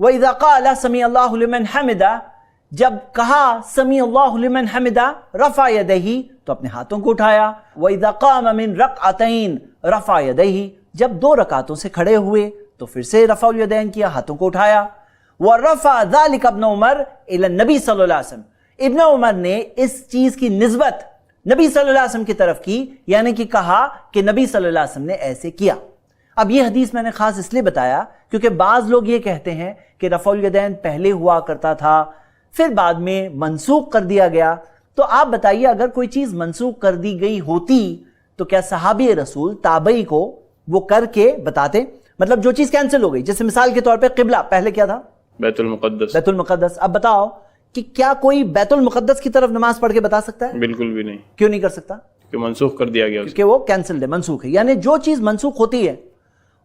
وَإِذَا قَالَ سَمِعَ اللَّهُ لِمَنْ حَمِدَ، جب کہا سمیع اللہ لمن حمدہ رفع یدیہ تو اپنے ہاتھوں کو اٹھایا. وَإِذَا قَامَ مِنْ رَكْعَتَيْنِ رفع یدیہ، جب 2 رکعتوں سے کھڑے ہوئے تو پھر سے رفع الیدین کیا، ہاتھوں کو اٹھایا. وَرَفَعَ ذَلِكَ ابْنُ عُمَرَ إِلَى النَّبِي صلی اللہ علیہ وسلم، ابن عمر نے اس چیز کی نسبت نبی صلی اللہ علیہ وسلم کی طرف کی، یعنی کہ کہا کہ نبی صلی اللہ علیہ وسلم نے ایسے کیا. اب یہ حدیث میں نے خاص اس لیے بتایا کیونکہ بعض لوگ یہ کہتے ہیں کہ رفع الیدین پہلے ہوا کرتا تھا پھر بعد میں منسوخ کر دیا گیا. تو آپ بتائیے اگر کوئی چیز منسوخ کر دی گئی ہوتی تو کیا صحابی رسول تابعی کو وہ کر کے بتاتے؟ مطلب جو چیز کینسل ہو گئی، جیسے مثال کے طور پہ قبلہ پہلے کیا تھا؟ بیت المقدس. بیت المقدس. اب بتاؤ کہ کیا کوئی بیت المقدس کی طرف نماز پڑھ کے بتا سکتا ہے؟ بالکل بھی نہیں. کیوں نہیں کر سکتا؟ کہ منسوخ کر دیا گیا، کیونکہ وہ کینسل ہے، منسوخ ہے. یعنی جو چیز منسوخ ہوتی ہے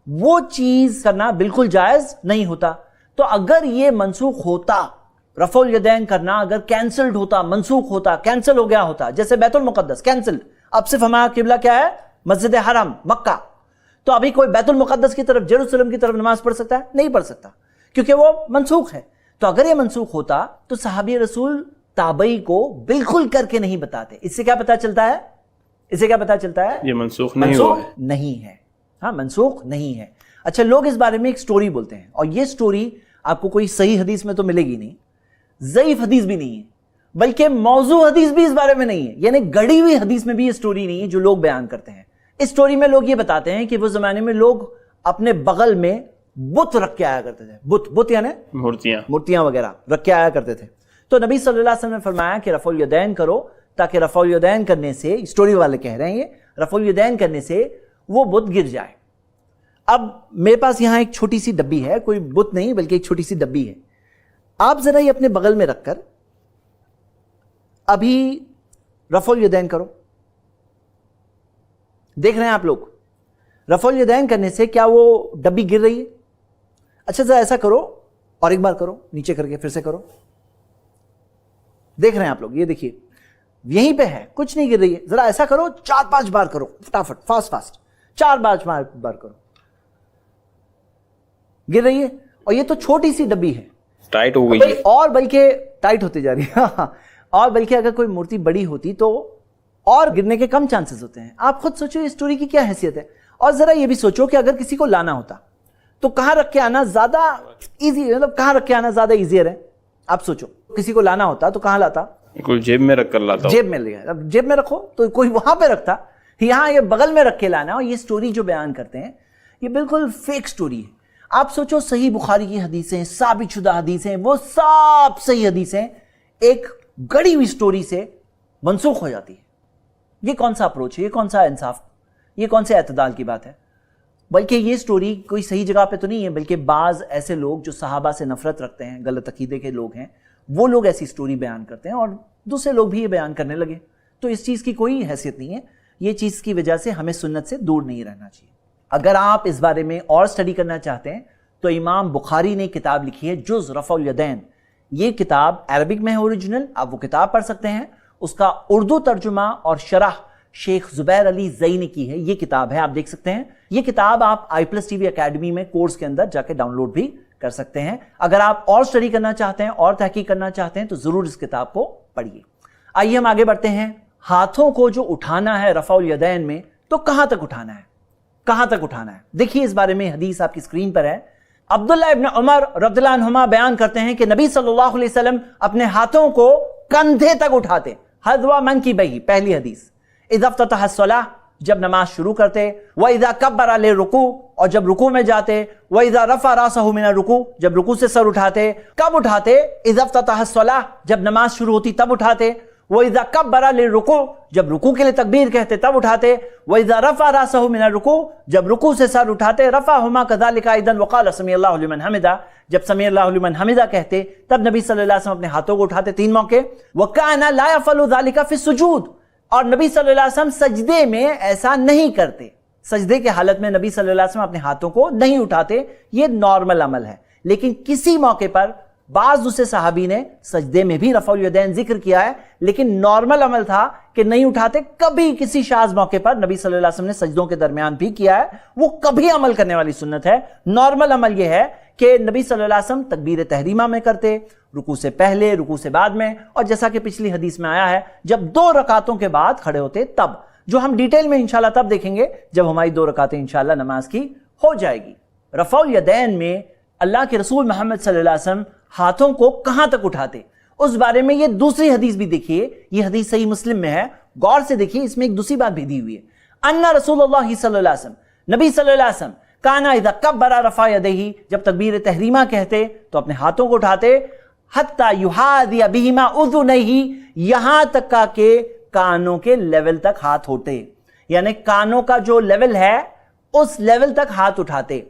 وہ چیز کرنا بالکل جائز نہیں ہوتا. تو اگر یہ منسوخ ہوتا، رفع الیدین کرنا اگر کینسلڈ ہوتا، منسوخ ہوتا، کینسل ہو گیا ہوتا، جیسے بیت المقدس کینسلڈ، اب صرف ہمارا قبلہ کیا ہے؟ مسجد حرم مکہ. تو ابھی کوئی بیت المقدس کی طرف، جیروسلم کی طرف نماز پڑھ سکتا ہے؟ نہیں پڑھ سکتا کیونکہ وہ منسوخ ہے. تو اگر یہ منسوخ ہوتا تو صحابی رسول تابعی کو بالکل کر کے نہیں بتاتے. اس سے کیا پتا چلتا ہے؟ اس سے کیا پتا چلتا ہے؟ یہ منسوخ نہیں ہوا ہے. نہیں ہے. ہاں منسوخ نہیں ہے. اچھا، لوگ اس بارے میں ایک سٹوری بولتے ہیں اور یہ سٹوری آپ کو کوئی صحیح حدیث میں تو ملے گی نہیں، ضعیف حدیث بھی نہیں ہے، بلکہ موضوع حدیث بھی اس بارے میں نہیں ہے. یعنی گڑی ہوئی حدیث میں بھی یہ سٹوری نہیں ہے جو لوگ بیان کرتے ہیں. اس سٹوری میں لوگ یہ بتاتے ہیں کہ وہ زمانے میں لوگ اپنے بغل میں بت رکھ کے آیا کرتے تھے. بت یعنی مورتیاں وغیرہ رکھ کے آیا کرتے تھے. تو نبی صلی اللہ علیہ وسلم نے فرمایا کہ رفع الیدین کرو، تاکہ رفع الیدین کرنے سے، سٹوری والے کہہ رہے ہیں یہ، رفع الیدین کرنے سے وہ بت گر جائے. اب میرے پاس یہاں ایک چھوٹی سی ڈبی ہے، کوئی بت نہیں بلکہ ایک چھوٹی سی ڈبی ہے. آپ ذرا یہ اپنے بغل میں رکھ کر ابھی رفع الیدین کرو. دیکھ رہے ہیں آپ لوگ رفع الیدین کرنے سے کیا وہ ڈبی گر رہی ہے؟ اچھا ذرا ایسا کرو اور ایک بار کرو، نیچے کر کے پھر سے کرو. دیکھ رہے ہیں آپ لوگ، یہ دیکھیے یہیں پہ ہے، کچھ نہیں گر رہی ہے. ذرا ایسا کرو، 4-5 بار کرو، فٹافٹ، فاسٹ 4-5 بار کرو. گر رہی ہے. اور یہ تو چھوٹی سی ڈبی ہے، ٹائٹ ہو گئی ہے، اور بلکہ ٹائٹ ہوتی جا رہی ہے. اور بلکہ اگر کوئی مورتی بڑی ہوتی تو اور گرنے کے کم چانسز ہوتے ہیں. آپ خود سوچو اس سٹوری کی کیا حیثیت ہے. اور ذرا یہ بھی سوچو کہ اگر کسی کو لانا ہوتا تو کہاں رکھ کے آنا زیادہ ایزی، مطلب کہاں رکھ کے آنا زیادہ ایزیئر ہے؟ آپ سوچو کسی کو لانا ہوتا تو کہاں لاتا؟ کوئی جیب میں رکھ کر لاتا. جیب میں لیا. اب جیب میں رکھو تو کوئی وہاں پہ رکھتا، یہاں یہ بغل میں رکھ کے لانا. اور یہ سٹوری جو بیان کرتے ہیں یہ بالکل فیک سٹوری ہے. آپ سوچو صحیح بخاری کی حدیثیں، ثابت شدہ حدیثیں، وہ سب صحیح حدیثیں ایک گڑی ہوئی سٹوری سے منسوخ ہو جاتی ہے. یہ کون سا اپروچ ہے؟ یہ کون سا انصاف؟ یہ کون سے اعتدال کی بات ہے؟ بلکہ یہ سٹوری کوئی صحیح جگہ پہ تو نہیں ہے، بلکہ بعض ایسے لوگ جو صحابہ سے نفرت رکھتے ہیں، غلط عقیدے کے لوگ ہیں، وہ لوگ ایسی سٹوری بیان کرتے ہیں اور دوسرے لوگ بھی یہ بیان کرنے لگے. تو اس چیز کی کوئی حیثیت نہیں ہے. یہ چیز کی وجہ سے ہمیں سنت سے دور نہیں رہنا چاہیے. اگر آپ اس بارے میں اور سٹڈی کرنا چاہتے ہیں تو امام بخاری نے کتاب لکھی ہے جز رفع الیدین. یہ کتاب عربک میں ہے اوریجنل، آپ وہ کتاب پڑھ سکتے ہیں. اس کا اردو ترجمہ اور شرح شیخ زبیر علی زئی نے کی ہے. یہ کتاب ہے، آپ دیکھ سکتے ہیں. یہ کتاب آپ i+TV اکیڈمی میں کورس کے اندر جا کے ڈاؤن لوڈ بھی کر سکتے ہیں. اگر آپ اور سٹڈی کرنا چاہتے ہیں اور تحقیق کرنا چاہتے ہیں تو ضرور اس کتاب کو پڑھیے. آئیے ہم آگے بڑھتے ہیں. ہاتھوں کو جو اٹھانا ہے رفع الیدین میں تو کہاں تک اٹھانا ہے؟ کہاں تک اٹھانا ہے؟ دیکھیے اس بارے میں حدیث آپ کی اسکرین پر ہے. عبداللہ ابن عمر رضی اللہ عنہما بیان کرتے ہیں کہ نبی صلی اللہ علیہ وسلم اپنے ہاتھوں کو کندھے تک اٹھاتے. حذو منکبیہ، پہلی حدیث. اذا افتتح الصلاۃ، جب نماز شروع کرتے. واذا کبر للرکوع، اور جب رکوع میں جاتے. واذا رفع راسہ من الرکوع، جب رکوع سے سر اٹھاتے. کب اٹھاتے؟ اذا افتتح الصلاۃ، جب نماز شروع ہوتی تب اٹھاتے. وَإِذَا كَبَّرَ لِلرُّكُوعِ، جب رکوع کے لیے تکبیر کہتے تب اٹھاتے. وَإِذَا رَفَعَ رَأْسَهُ مِنَ الرُّكُوعِ، جب رکوع سے سر اٹھاتے. رَفَعَهُمَا كَذَلِكَ أَيْضًا وَقَالَ سَمِعَ اللَّهُ لِمَنْ حَمِدَهُ، جب سمع اللہ لمن حمدہ کہتے تب نبی صلی اللہ علیہ وسلم اپنے ہاتھوں کو اٹھاتے 3 موقع. وَكَانَ لَا يَفْعَلُ ذَلِكَ فِي السُّجُودِ، اور نبی صلی اللہ علیہ وسلم سجدے میں ایسا نہیں کرتے. سجدے کے حالت میں نبی صلی اللہ علیہ وسلم اپنے ہاتھوں کو نہیں اٹھاتے. یہ نارمل عمل ہے. لیکن کسی موقع پر بعض دوسرے صحابی نے سجدے میں بھی رفع الیدین ذکر کیا ہے، لیکن نارمل عمل تھا کہ نہیں اٹھاتے. کبھی کسی شاذ موقع پر نبی صلی اللہ علیہ وسلم نے سجدوں کے درمیان بھی کیا ہے. وہ کبھی عمل کرنے والی سنت ہے. نارمل عمل یہ ہے کہ نبی صلی اللہ علیہ وسلم تکبیر تحریمہ میں کرتے، رکوع سے پہلے، رکوع سے بعد میں، اور جیسا کہ پچھلی حدیث میں آیا ہے جب 2 رکعتوں کے بعد کھڑے ہوتے تب، جو ہم ڈیٹیل میں انشاءاللہ تب دیکھیں گے جب ہماری 2 رکعتیں انشاءاللہ نماز کی ہو جائے گی۔ رفع الیدین میں اللہ کے رسول محمد صلی اللہ علیہ وسلم ہاتھوں کو کہاں تک اٹھاتے، اس بارے میں یہ دوسری حدیث بھی دیکھیے، یہ حدیث صحیح مسلم میں ہے، غور سے دیکھیے، اس میں ایک دوسری بات بھی دی ہوئی ہے۔ ان رسول اللہ صلی اللہ علیہ وسلم، نبی صلی اللہ علیہ وسلم، کانا اذا کبر رفع یدیہ، جب تکبیر تحریمہ کہتے تو اپنے ہاتھوں کو اٹھاتے، حتی یحاذی بہما اذنیہ، یہاں تک کہ کانوں کے لیول تک ہاتھ ہوتے، یعنی کانوں کا جو لیول ہے اس لیول تک ہاتھ اٹھاتے۔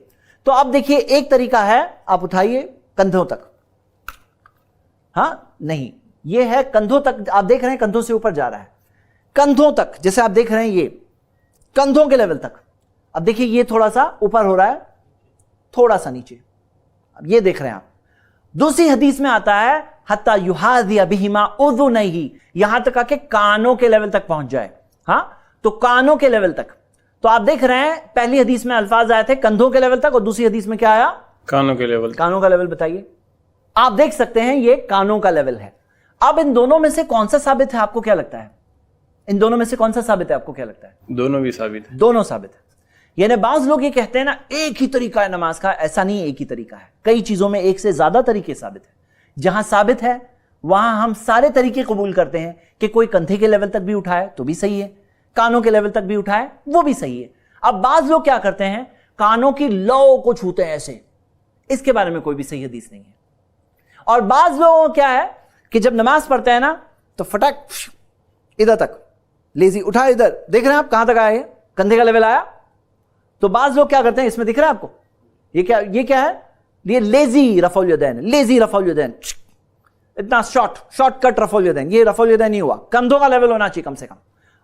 تو اب دیکھیے ایک طریقہ ہے، آپ اٹھائیے کندھوں تک، ہاں نہیں، یہ ہے کندھوں تک، آپ دیکھ رہے ہیں کندھوں سے اوپر جا رہا ہے، کندھوں تک، جیسے آپ دیکھ رہے ہیں یہ کندھوں کے لیول تک۔ اب دیکھیے یہ تھوڑا سا اوپر ہو رہا ہے، تھوڑا سا نیچے، اب یہ دیکھ رہے ہیں آپ۔ دوسری حدیث میں آتا ہے حتی یحاذی بہما اذنیہ، یہاں تک کہ کانوں کے لیول تک پہنچ جائے، ہاں تو کانوں کے لیول تک۔ تو آپ دیکھ رہے ہیں پہلی حدیث میں الفاظ آئے تھے کندھوں کے لیول تک، اور دوسری حدیث میں کیا آیا؟ کانوں کے لیول۔ کانوں کا لیول بتائیے، آپ دیکھ سکتے ہیں یہ کانوں کا لیول ہے۔ اب ان دونوں میں سے کون سا ثابت ہے، آپ کو کیا لگتا ہے؟ ان دونوں میں سے کون سا ثابت ہے، آپ کو کیا لگتا ہے؟ دونوں بھی ثابت ہے۔ دونوں ثابت ہے۔ یعنی بعض لوگ یہ کہتے ہیں نا ایک ہی طریقہ ہے نماز کا، ایسا نہیں، ایک ہی طریقہ ہے، کئی چیزوں میں ایک سے زیادہ طریقے ثابت ہے۔ جہاں ثابت ہے وہاں ہم سارے طریقے قبول کرتے ہیں، کہ کوئی کندھے کے لیول تک بھی اٹھائے تو بھی صحیح ہے، کانوں کے لیول تک بھی اٹھائے وہ بھی صحیح ہے۔ اب بعض لوگ کیا کرتے ہیں، کانوں کی لو کو چھوتے ہیں ایسے، اس کے بارے میں کوئی بھی صحیح حدیث نہیں ہے۔ اور بعض لوگوں کیا ہے کہ جب نماز پڑھتے ہیں نا تو فٹک ادھر تک لیزی اٹھا، ادھر دیکھ رہے ہیں آپ کہاں تک آیا، کندھے کا لیول آیا۔ تو بعض لوگ کیا کرتے ہیں، اس میں دکھ رہا ہے آپ کو، یہ کیا ہے، یہ لیزی رفع الیدین، لیزی رفع الیدین، اتنا شارٹ کٹ رفع الیدین، یہ رفع الیدین نہیں ہوا، کندھوں کا لیول ہونا چاہیے کم سے کم،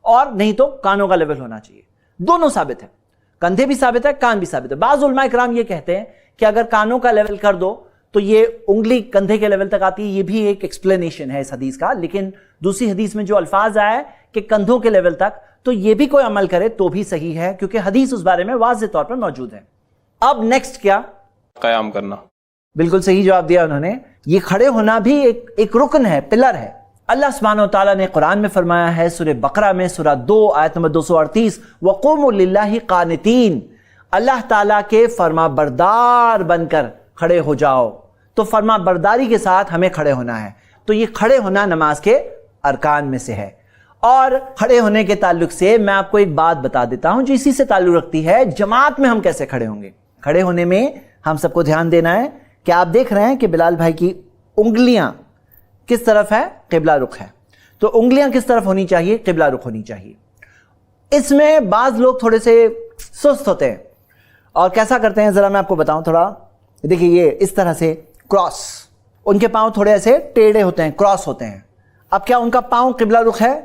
اور نہیں تو کانوں کا لیول ہونا چاہیے۔ دونوں ثابت ہے، کندھے بھی ثابت ہے، کان بھی ثابت ہے۔ بعض علماء کرام یہ کہتے ہیں کہ اگر کانوں کا لیول کر دو تو یہ انگلی کندھے کے لیول تک آتی ہے، یہ بھی ایک ایکسپلینیشن ہے اس حدیث کا، لیکن دوسری حدیث میں جو الفاظ آئے کہ کندھوں کے لیول تک، تو یہ بھی کوئی عمل کرے تو بھی صحیح ہے، کیونکہ حدیث اس بارے میں واضح طور پر موجود ہے۔ اب نیکسٹ کیا؟ قیام کرنا۔ بالکل صحیح جواب دیا انہوں نے، یہ کھڑے ہونا بھی ایک رکن ہے، پلر ہے۔ اللہ سبحانہ و تعالیٰ نے قرآن میں فرمایا ہے سورہ بقرہ میں سورہ 2 آیت نمبر 238، وَقُومُوا لِلَّهِ قَانِتِينَ، اللہ تعالیٰ کے فرما بردار بن کر کھڑے ہو جاؤ۔ تو فرما برداری کے ساتھ ہمیں کھڑے ہونا ہے، تو یہ کھڑے ہونا نماز کے ارکان میں سے ہے۔ اور کھڑے ہونے کے تعلق سے میں آپ کو ایک بات بتا دیتا ہوں جو اسی سے تعلق رکھتی ہے، جماعت میں ہم کیسے کھڑے ہوں گے۔ کھڑے ہونے میں ہم سب کو دھیان دینا ہے کہ آپ دیکھ رہے ہیں کہ بلال بھائی کی انگلیاں کس طرف ہے، قبلہ رخ ہے، تو انگلیاں کس طرف ہونی چاہیے، قبلہ رخ ہونی چاہیے۔ اس میں بعض لوگ تھوڑے سے سست ہوتے ہیں اور کیسا کرتے ہیں، ذرا میں آپ کو بتاؤں تھوڑا، دیکھیے یہ اس طرح سے کراس، ان کے پاؤں تھوڑے ایسے ٹیڑھے ہوتے ہیں، کراس ہوتے ہیں۔ اب کیا ان کا پاؤں قبلہ رخ ہے؟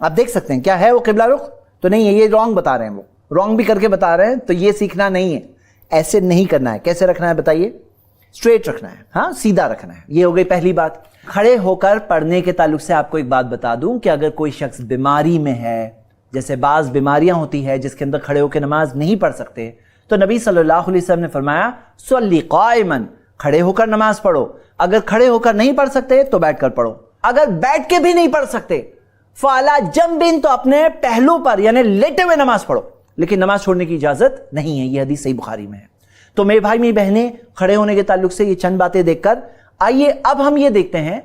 آپ دیکھ سکتے ہیں کیا ہے وہ قبلہ رخ؟ تو نہیں ہے، یہ رانگ بتا رہے ہیں، وہ رانگ بھی کر کے بتا رہے ہیں، تو یہ سیکھنا نہیں ہے، ایسے نہیں کرنا ہے۔ کیسے رکھنا ہے بتائیے؟ اسٹریٹ رکھنا ہے، ہاں سیدھا رکھنا ہے۔ یہ ہو گئی پہلی بات۔ کھڑے ہو کر پڑھنے کے تعلق سے آپ کو ایک بات بتا دوں کہ اگر کوئی شخص بیماری میں ہے، جیسے بعض بیماریاں ہوتی ہے جس کے اندر کھڑے ہو کے نماز نہیں پڑھ سکتے، تو نبی صلی اللہ علیہ وسلم نے فرمایا صلی قائما، کھڑے ہو کر نماز پڑھو۔ اگر کھڑے ہو کر نہیں پڑھ سکتے تو بیٹھ کر پڑھو، اگر بیٹھ کے بھی نہیں پڑھ سکتے فعلی جنب، تو اپنے پہلو پر یعنی لیٹے ہوئے نماز پڑھو، لیکن نماز چھوڑنے کی اجازت نہیں ہے۔ یہ حدیث صحیح بخاری میں ہے۔ تو میرے بھائی میری بہنیں، کھڑے ہونے کے تعلق سے یہ چند باتیں دیکھ کر آئیے اب ہم یہ دیکھتے ہیں